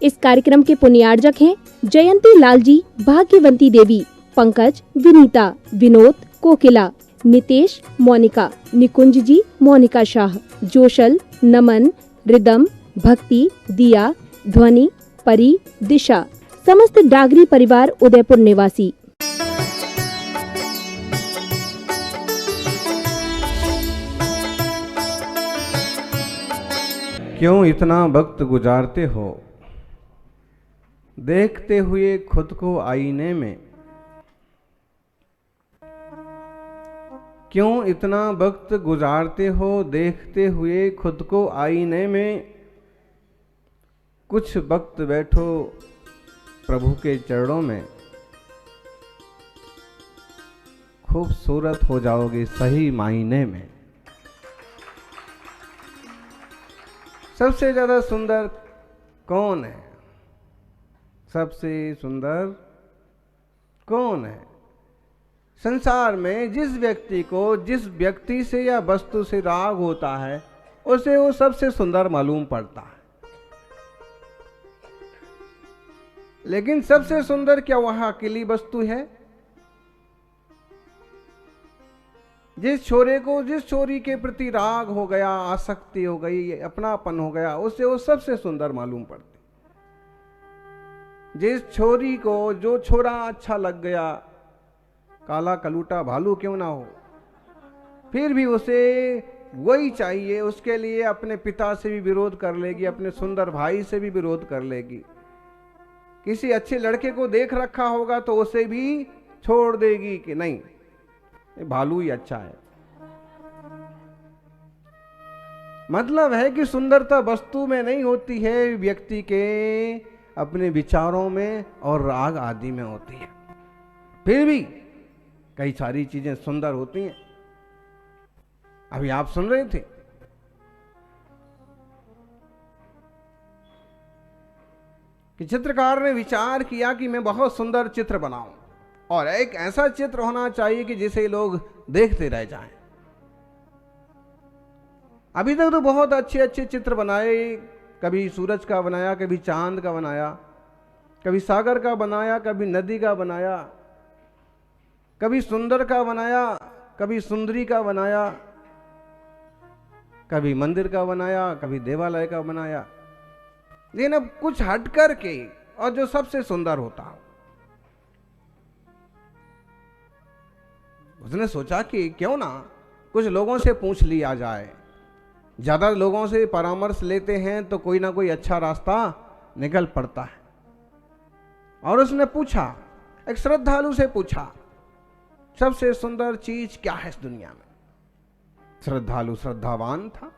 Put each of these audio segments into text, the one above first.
इस कार्यक्रम के पुण्यार्जक हैं जयंती लाल जी, भाग्यवंती देवी, पंकज, विनीता, विनोद, कोकिला, नितेश, मोनिका, निकुंज जी, मोनिका शाह, जोशल, नमन, रिदम, भक्ति, दिया, ध्वनि, परी, दिशा, समस्त डागरी परिवार उदयपुर निवासी। क्यों इतना वक्त गुजारते हो देखते हुए खुद को आईने में? क्यों इतना वक्त गुजारते हो देखते हुए खुद को आईने में? कुछ वक्त बैठो प्रभु के चरणों में, खूबसूरत हो जाओगे सही मायने में। सबसे ज्यादा सुंदर कौन है? सबसे सुंदर कौन है? संसार में जिस व्यक्ति को जिस व्यक्ति से या वस्तु से राग होता है उसे वो सबसे सुंदर मालूम पड़ता है। लेकिन सबसे सुंदर क्या वह अकेली वस्तु है? जिस छोरे को जिस छोरी के प्रति राग हो गया, आसक्ति हो गई, अपनापन हो गया, उसे वो सबसे सुंदर मालूम पड़ती। जिस छोरी को जो छोरा अच्छा लग गया, काला कलूटा भालू क्यों ना हो, फिर भी उसे वही चाहिए, उसके लिए अपने पिता से भी विरोध कर लेगी, अपने सुंदर भाई से भी विरोध कर लेगी। किसी अच्छे लड़के को देख रखा होगा तो उसे भी छोड़ देगी कि नहीं, ये भालू ही अच्छा है। मतलब है कि सुंदरता वस्तु में नहीं होती है, व्यक्ति के अपने विचारों में और राग आदि में होती है। फिर भी कई सारी चीजें सुंदर होती हैं। अभी आप सुन रहे थे कि चित्रकार ने विचार किया कि मैं बहुत सुंदर चित्र बनाऊं और एक ऐसा चित्र होना चाहिए कि जिसे लोग देखते रह जाएं। अभी तक तो बहुत अच्छे अच्छे चित्र बनाए, कभी सूरज का बनाया, कभी चांद का बनाया, कभी सागर का बनाया, कभी नदी का बनाया, कभी सुंदर का बनाया, कभी सुंदरी का बनाया, कभी मंदिर का बनाया, कभी देवालय का बनाया। लेकिन अब कुछ हट कर के और जो सबसे सुंदर होता हो, उसने सोचा कि क्यों ना कुछ लोगों से पूछ लिया जाए। ज्यादा लोगों से परामर्श लेते हैं तो कोई ना कोई अच्छा रास्ता निकल पड़ता है। और उसने पूछा, एक श्रद्धालु से पूछा, सबसे सुंदर चीज क्या है इस दुनिया में? श्रद्धालु श्रद्धावान था,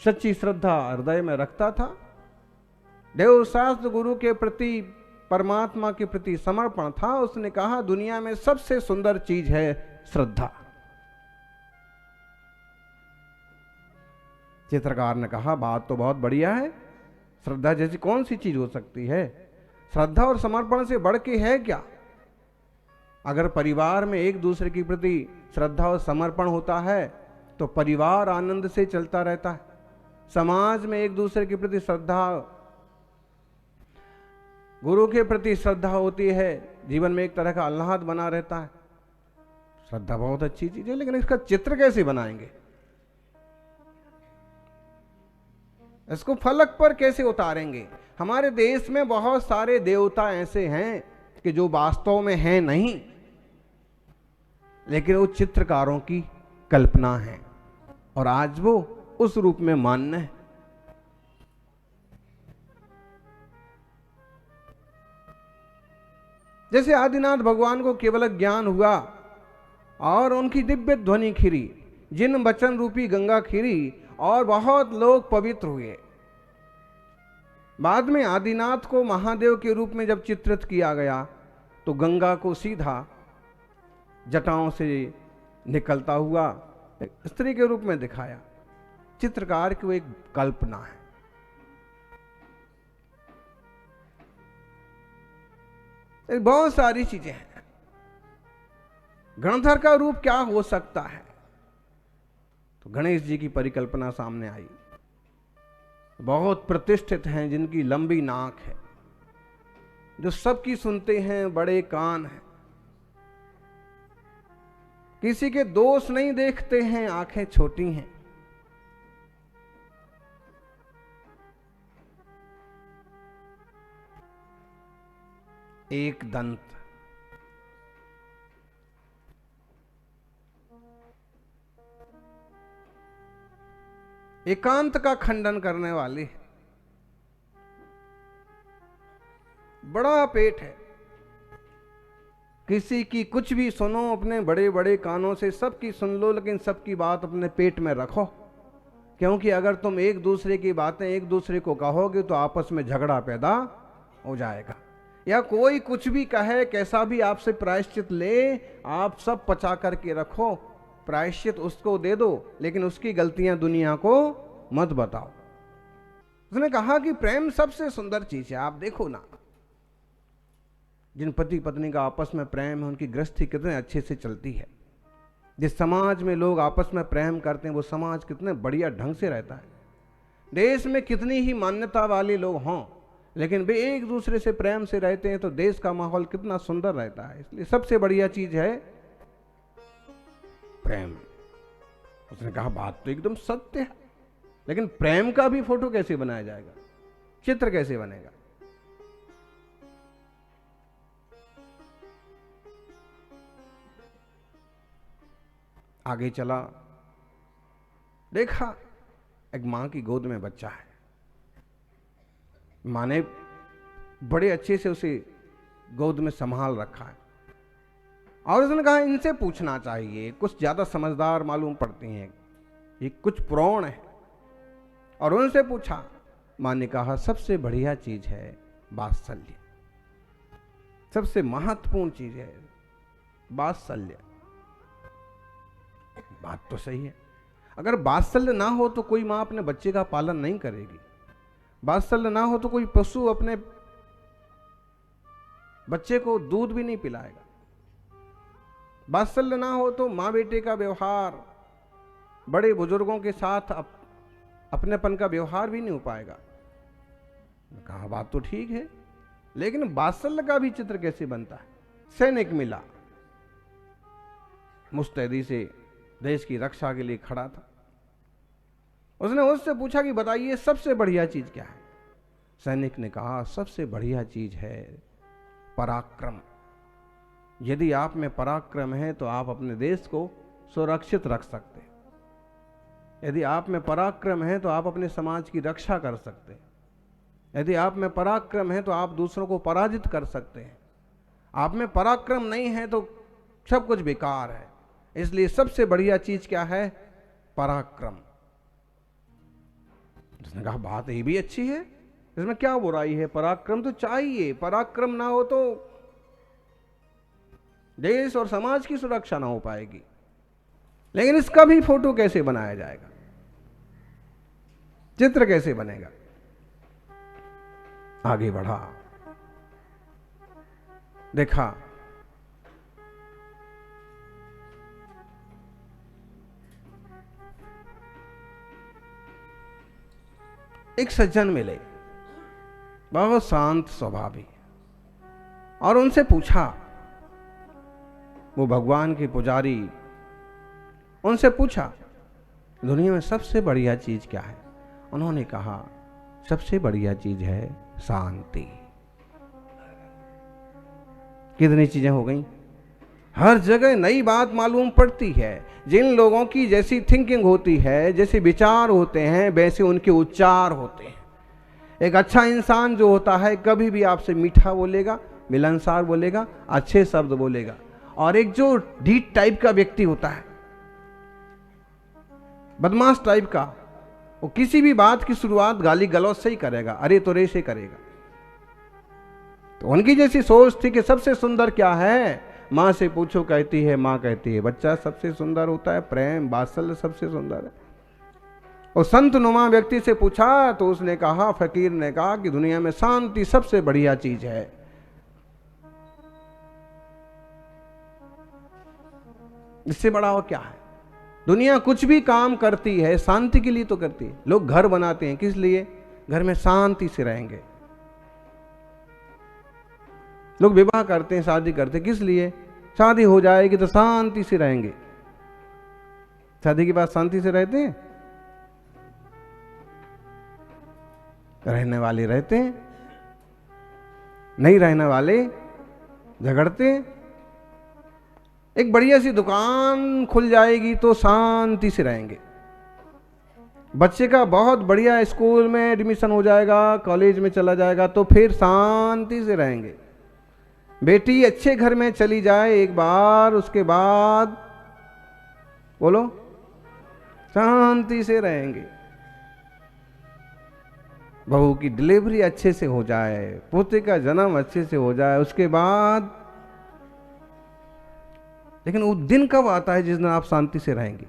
सच्ची श्रद्धा हृदय में रखता था, देव शास्त्र गुरु के प्रति, परमात्मा के प्रति समर्पण था। उसने कहा दुनिया में सबसे सुंदर चीज है श्रद्धा। चित्रकार ने कहा बात तो बहुत बढ़िया है, श्रद्धा जैसी कौन सी चीज हो सकती है? श्रद्धा और समर्पण से बढ़ के है क्या? अगर परिवार में एक दूसरे के प्रति श्रद्धा और समर्पण होता है तो परिवार आनंद से चलता रहता है। समाज में एक दूसरे के प्रति श्रद्धा, गुरु के प्रति श्रद्धा होती है, जीवन में एक तरह का आह्लाद बना रहता है। श्रद्धा बहुत अच्छी चीज है, लेकिन इसका चित्र कैसे बनाएंगे? इसको फलक पर कैसे उतारेंगे? हमारे देश में बहुत सारे देवता ऐसे हैं कि जो वास्तव में हैं नहीं, लेकिन वो चित्रकारों की कल्पना है और आज वो उस रूप में मान्य है। जैसे आदिनाथ भगवान को केवल ज्ञान हुआ और उनकी दिव्य ध्वनि खिरी, जिन वचन रूपी गंगा खिरी और बहुत लोग पवित्र हुए। बाद में आदिनाथ को महादेव के रूप में जब चित्रित किया गया तो गंगा को सीधा जटाओं से निकलता हुआ स्त्री के रूप में दिखाया। चित्रकार की वो एक कल्पना है। बहुत सारी चीजें हैं। गणधर का रूप क्या हो सकता है? तो गणेश जी की परिकल्पना सामने आई। बहुत प्रतिष्ठित हैं, जिनकी लंबी नाक है, जो सबकी सुनते हैं, बड़े कान हैं, किसी के दोष नहीं देखते हैं, आंखें छोटी हैं, एक दंत, एकांत का खंडन करने वाले, बड़ा पेट है, किसी की कुछ भी सुनो अपने बड़े बड़े कानों से, सबकी सुन लो, लेकिन सबकी बात अपने पेट में रखो, क्योंकि अगर तुम एक दूसरे की बातें एक दूसरे को कहोगे तो आपस में झगड़ा पैदा हो जाएगा। या कोई कुछ भी कहे, कैसा भी आपसे प्रायश्चित ले, आप सब पचा करके रखो, प्रायश्चित उसको दे दो, लेकिन उसकी गलतियां दुनिया को मत बताओ। उसने कहा कि प्रेम सबसे सुंदर चीज है। आप देखो ना, जिन पति पत्नी का आपस में प्रेम है, उनकी गृहस्थी कितने अच्छे से चलती है। जिस समाज में लोग आपस में प्रेम करते हैं, वो समाज कितने बढ़िया ढंग से रहता है। देश में कितनी ही मान्यता वाले लोग हों, लेकिन वे एक दूसरे से प्रेम से रहते हैं, तो देश का माहौल कितना सुंदर रहता है। इसलिए सबसे बढ़िया चीज है प्रेम। उसने कहा बात तो एकदम सत्य है, लेकिन प्रेम का भी फोटो कैसे बनाया जाएगा, चित्र कैसे बनेगा? आगे चला, देखा एक मां की गोद में बच्चा है। मां ने बड़े अच्छे से उसे गोद में संभाल रखा है, और उसने कहा इनसे पूछना चाहिए, कुछ ज्यादा समझदार मालूम पड़ती हैं, ये कुछ प्रौढ़ है। और उनसे पूछा। मां ने कहा सबसे बढ़िया चीज है वात्सल्य, सबसे महत्वपूर्ण चीज है वात्सल्य। बात तो सही है। अगर वात्सल्य ना हो तो कोई मां अपने बच्चे का पालन नहीं करेगी। वात्सल्य ना हो तो कोई पशु अपने बच्चे को दूध भी नहीं पिलाएगा। वात्सल्य ना हो तो मां बेटे का व्यवहार, बड़े बुजुर्गों के साथ अपनेपन का व्यवहार भी नहीं हो पाएगा। कहा बात तो ठीक है, लेकिन वात्सल्य का भी चित्र कैसे बनता है? सैनिक मिला, मुस्तैदी से देश की रक्षा के लिए खड़ा था। उसने उससे पूछा कि बताइए सबसे बढ़िया चीज क्या है? सैनिक ने कहा सबसे बढ़िया चीज है पराक्रम। यदि आप में पराक्रम है तो आप अपने देश को सुरक्षित रख सकते हैं। यदि आप में पराक्रम है तो आप अपने समाज की रक्षा कर सकते हैं। यदि आप में पराक्रम है तो आप दूसरों को पराजित कर सकते हैं। आप में पराक्रम नहीं है तो सब कुछ बेकार है। इसलिए सबसे बढ़िया चीज क्या है? पराक्रम। उसने कहा बात ये भी अच्छी है, इसमें क्या बुराई है? पराक्रम तो चाहिए, पराक्रम ना हो तो देश और समाज की सुरक्षा ना हो पाएगी। लेकिन इसका भी फोटो कैसे बनाया जाएगा, चित्र कैसे बनेगा? आगे बढ़ा, देखा एक सज्जन मिले, बहुत शांत स्वभावी, और उनसे पूछा, वो भगवान के पुजारी, उनसे पूछा दुनिया में सबसे बढ़िया चीज क्या है? उन्होंने कहा सबसे बढ़िया चीज है शांति। कितनी चीजें हो गई, हर जगह नई बात मालूम पड़ती है। जिन लोगों की जैसी थिंकिंग होती है, जैसे विचार होते हैं, वैसे उनके उच्चार होते हैं। एक अच्छा इंसान जो होता है कभी भी आपसे मीठा बोलेगा, मिलनसार बोलेगा, अच्छे शब्द बोलेगा। और एक जो ढीठ टाइप का व्यक्ति होता है, बदमाश टाइप का, वो किसी भी बात की शुरुआत गाली गलौज से ही करेगा, अरे तो रे से करेगा। तो उनकी जैसी सोच थी कि सबसे सुंदर क्या है? माँ से पूछो कहती है, माँ कहती है बच्चा सबसे सुंदर होता है, प्रेम वात्सल्य सबसे सुंदर है। और संत नुमा व्यक्ति से पूछा तो उसने कहा, फकीर ने कहा कि दुनिया में शांति सबसे बढ़िया चीज है। इससे बड़ा और क्या है? दुनिया कुछ भी काम करती है शांति के लिए तो करती है। लोग घर बनाते हैं किस लिए? घर में शांति से रहेंगे। लोग विवाह करते हैं, शादी करते हैं, किस लिए? शादी हो जाएगी तो शांति से रहेंगे। शादी के बाद शांति से रहते हैं? रहने वाले रहते हैं, नहीं रहने वाले झगड़ते हैं। एक बढ़िया सी दुकान खुल जाएगी तो शांति से रहेंगे। बच्चे का बहुत बढ़िया स्कूल में एडमिशन हो जाएगा, कॉलेज में चला जाएगा तो फिर शांति से रहेंगे। बेटी अच्छे घर में चली जाए एक बार, उसके बाद बोलो शांति से रहेंगे। बहू की डिलीवरी अच्छे से हो जाए, पोते का जन्म अच्छे से हो जाए, उसके बाद। लेकिन वो दिन कब आता है जिस दिन आप शांति से रहेंगे?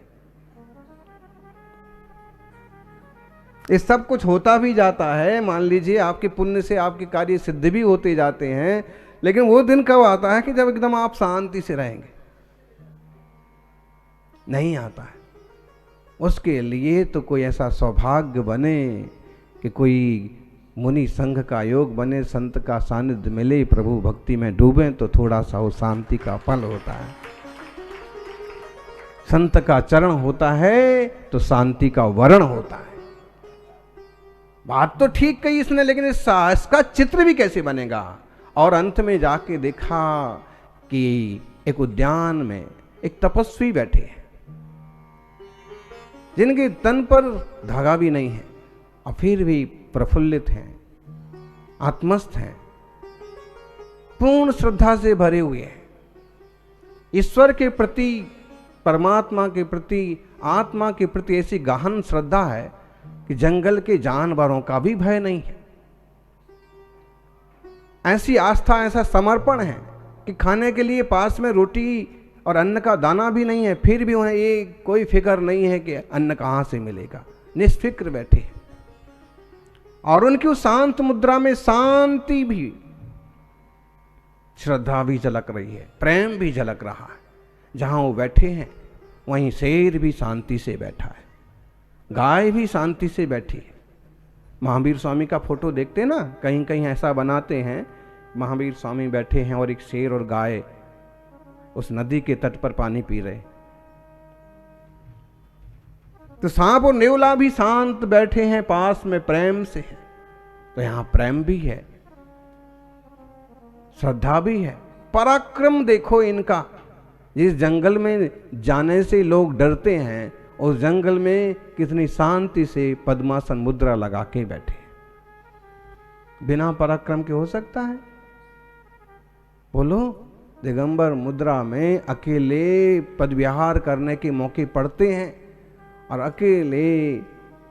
ये सब कुछ होता भी जाता है, मान लीजिए आपके पुण्य से आपके कार्य सिद्ध भी होते जाते हैं, लेकिन वो दिन कब आता है कि जब एकदम आप शांति से रहेंगे? नहीं आता है। उसके लिए तो कोई ऐसा सौभाग्य बने कि कोई मुनि संघ का योग बने, संत का सानिध्य मिले, प्रभु भक्ति में डूबे, तो थोड़ा सा वो शांति का फल होता है। संत का चरण होता है तो शांति का वर्ण होता है। बात तो ठीक कही इसने, लेकिन इसका चित्र भी कैसे बनेगा? और अंत में जाके देखा कि एक उद्यान में एक तपस्वी बैठे हैं, जिनके तन पर धागा भी नहीं है और फिर भी प्रफुल्लित हैं, आत्मस्थ हैं, पूर्ण श्रद्धा से भरे हुए हैं। ईश्वर के प्रति, परमात्मा के प्रति, आत्मा के प्रति ऐसी गहन श्रद्धा है कि जंगल के जानवरों का भी भय नहीं है। ऐसी आस्था, ऐसा समर्पण है कि खाने के लिए पास में रोटी और अन्न का दाना भी नहीं है, फिर भी उन्हें ये कोई फिक्र नहीं है कि अन्न कहाँ से मिलेगा। निष्फिक्र बैठे हैं और उनकी उस शांत मुद्रा में शांति भी, श्रद्धा भी झलक रही है, प्रेम भी झलक रहा है। जहां वो बैठे हैं वहीं शेर भी शांति से बैठा है, गाय भी शांति से बैठी है। महावीर स्वामी का फोटो देखते ना, कहीं कहीं ऐसा बनाते हैं, महावीर स्वामी बैठे हैं और एक शेर और गाय उस नदी के तट पर पानी पी रहे। तो सांप और नेवला भी शांत बैठे हैं, पास में प्रेम से है। तो यहां प्रेम भी है, श्रद्धा भी है, पराक्रम देखो इनका। जिस जंगल में जाने से लोग डरते हैं, उस जंगल में कितनी शांति से पद्मासन मुद्रा लगा के बैठे। बिना पराक्रम के हो सकता है? बोलो। दिगंबर मुद्रा में अकेले पदविहार करने के मौके पड़ते हैं और अकेले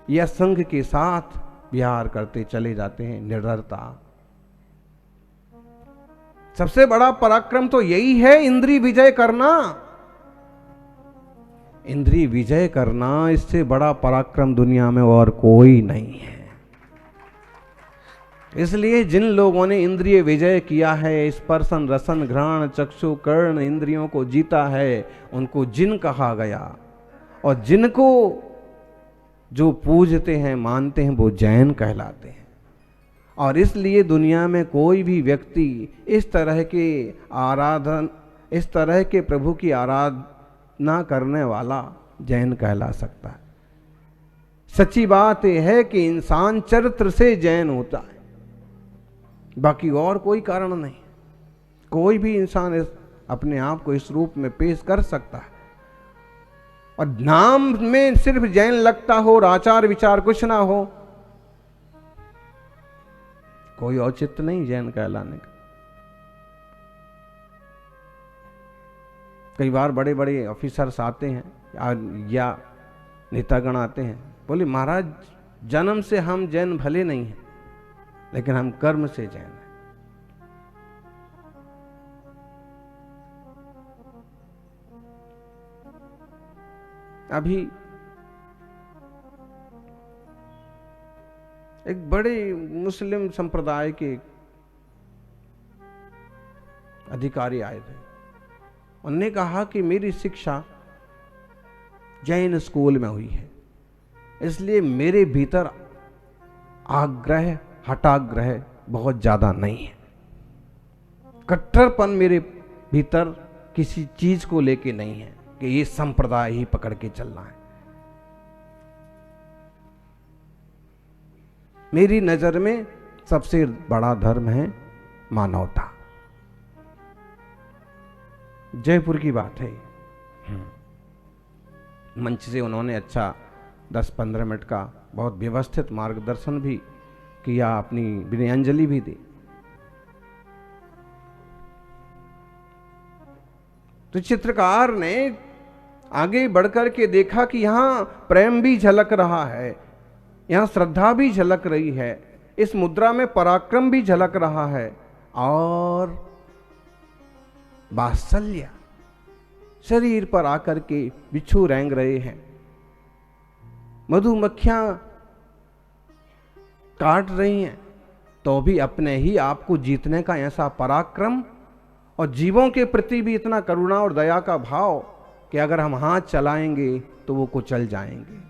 या संघ के साथ विहार करते चले जाते हैं, निर्डरता। सबसे बड़ा पराक्रम तो यही है, इंद्रिय विजय करना। इंद्रिय विजय करना, इससे बड़ा पराक्रम दुनिया में और कोई नहीं है। इसलिए जिन लोगों ने इंद्रिय विजय किया है, स्पर्शन रसन घ्राण चक्षु कर्ण इंद्रियों को जीता है, उनको जिन कहा गया। और जिनको जो पूजते हैं, मानते हैं, वो जैन कहलाते हैं। और इसलिए दुनिया में कोई भी व्यक्ति इस तरह के प्रभु की आराधना करने वाला जैन कहला सकता है। सच्ची बात यह है कि इंसान चरित्र से जैन होता है, बाकी और कोई कारण नहीं। कोई भी इंसान अपने आप को इस रूप में पेश कर सकता है, और नाम में सिर्फ जैन लगता हो और आचार विचार कुछ ना हो, कोई औचित्य नहीं जैन कहलाने का। कई बार बड़े बड़े ऑफिसर्स आते हैं या नेतागण आते हैं, बोले महाराज जन्म से हम जैन भले नहीं हैं, लेकिन हम कर्म से जैन हैं। अभी एक बड़े मुस्लिम संप्रदाय के अधिकारी आए थे। उन्होंने कहा कि मेरी शिक्षा जैन स्कूल में हुई है, इसलिए मेरे भीतर आग्रह, हठाग्रह बहुत ज्यादा नहीं है। कट्टरपन मेरे भीतर किसी चीज को लेके नहीं है कि ये संप्रदाय ही पकड़ के चलना है। मेरी नजर में सबसे बड़ा धर्म है मानवता। जयपुर की बात है, मंच से उन्होंने अच्छा 10-15 मिनट का बहुत व्यवस्थित मार्गदर्शन भी किया, अपनी विनयांजलि भी दी। तो चित्रकार ने आगे बढ़कर के देखा कि यहां प्रेम भी झलक रहा है, यहां श्रद्धा भी झलक रही है, इस मुद्रा में पराक्रम भी झलक रहा है और वात्सल्य शरीर पर आकर के बिच्छू रेंग रहे हैं, मधुमक्खियां काट रही हैं, तो भी अपने ही आप को जीतने का ऐसा पराक्रम और जीवों के प्रति भी इतना करुणा और दया का भाव कि अगर हम हाथ चलाएंगे तो वो कुचल जाएंगे।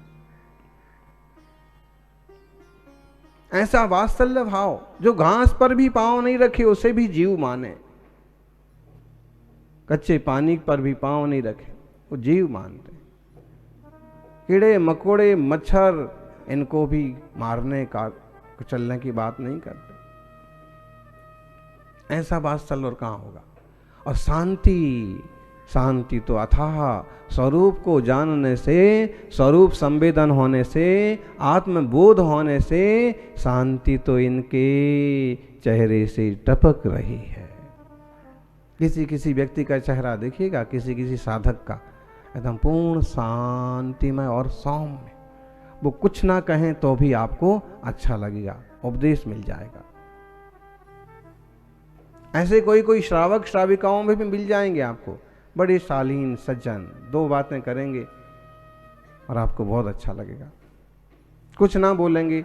ऐसा वात्सल्य भाव जो घास पर भी पांव नहीं रखे उसे भी जीव माने, कच्चे पानी पर भी पांव नहीं रखे वो जीव मानते, कीड़े मकोड़े मच्छर इनको भी मारने का कुचलने की बात नहीं करते। ऐसा वात्सल्य और कहां होगा। और शांति, शांति तो अथाह स्वरूप को जानने से, स्वरूप संवेदन होने से, आत्मबोध होने से शांति तो इनके चेहरे से टपक रही है। किसी किसी व्यक्ति का चेहरा देखिएगा, किसी किसी साधक का एकदम पूर्ण शांतिमय और सौम्य, वो कुछ ना कहें तो भी आपको अच्छा लगेगा, उपदेश मिल जाएगा। ऐसे कोई कोई श्रावक श्राविकाओं में भी मिल जाएंगे आपको, बड़े शालीन सज्जन, दो बातें करेंगे और आपको बहुत अच्छा लगेगा, कुछ ना बोलेंगे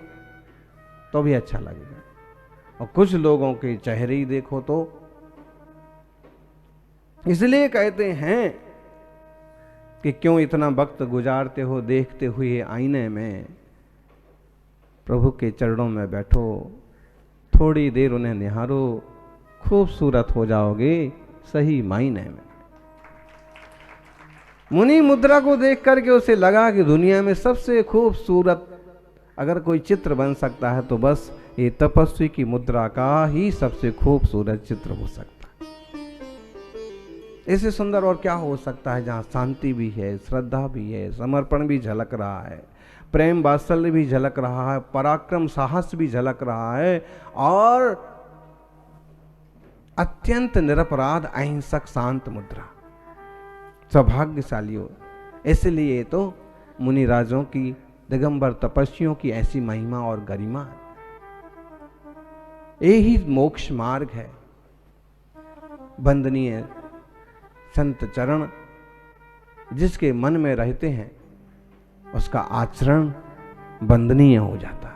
तो भी अच्छा लगेगा। और कुछ लोगों के चेहरे ही देखो तो, इसलिए कहते हैं कि क्यों इतना वक्त गुजारते हो देखते हुए आईने में, प्रभु के चरणों में बैठो, थोड़ी देर उन्हें निहारो, खूबसूरत हो जाओगे सही मायने में। मुनि मुद्रा को देख करके उसे लगा कि दुनिया में सबसे खूबसूरत अगर कोई चित्र बन सकता है तो बस ये तपस्वी की मुद्रा का ही सबसे खूबसूरत चित्र हो सकता है। इससे सुंदर और क्या हो सकता है, जहां शांति भी है, श्रद्धा भी है, समर्पण भी झलक रहा है, प्रेम वात्सल्य भी झलक रहा है, पराक्रम साहस भी झलक रहा है और अत्यंत निरपराध अहिंसक शांत मुद्रा। सौभाग्यशाली हो। इसलिए तो मुनि राजों की, दिगंबर तपस्वियों की ऐसी महिमा और गरिमा है। यही मोक्ष मार्ग है। वंदनीय संत चरण जिसके मन में रहते हैं उसका आचरण वंदनीय हो जाता है।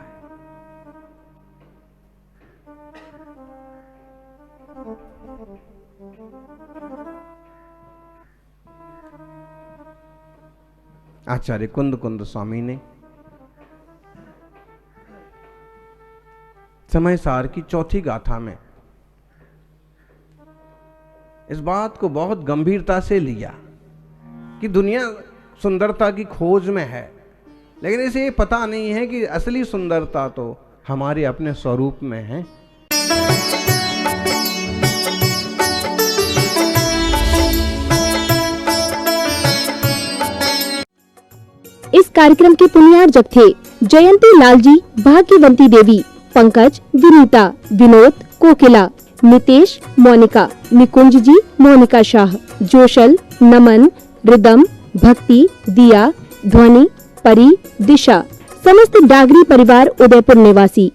आचार्य कुंद कुंद स्वामी ने समय सार की चौथी गाथा में इस बात को बहुत गंभीरता से लिया कि दुनिया सुंदरता की खोज में है, लेकिन इसे पता नहीं है कि असली सुंदरता तो हमारे अपने स्वरूप में है। इस कार्यक्रम के पुण्यार्जक थे जयंती लालजी, भाग्यवंती देवी, पंकज, विनीता, विनोद, कोकिला, नितेश, मोनिका, निकुंज जी, मोनिका शाह, जोशल, नमन, रिदम, भक्ति, दिया, ध्वनि, परी, दिशा, समस्त डागरी परिवार उदयपुर निवासी।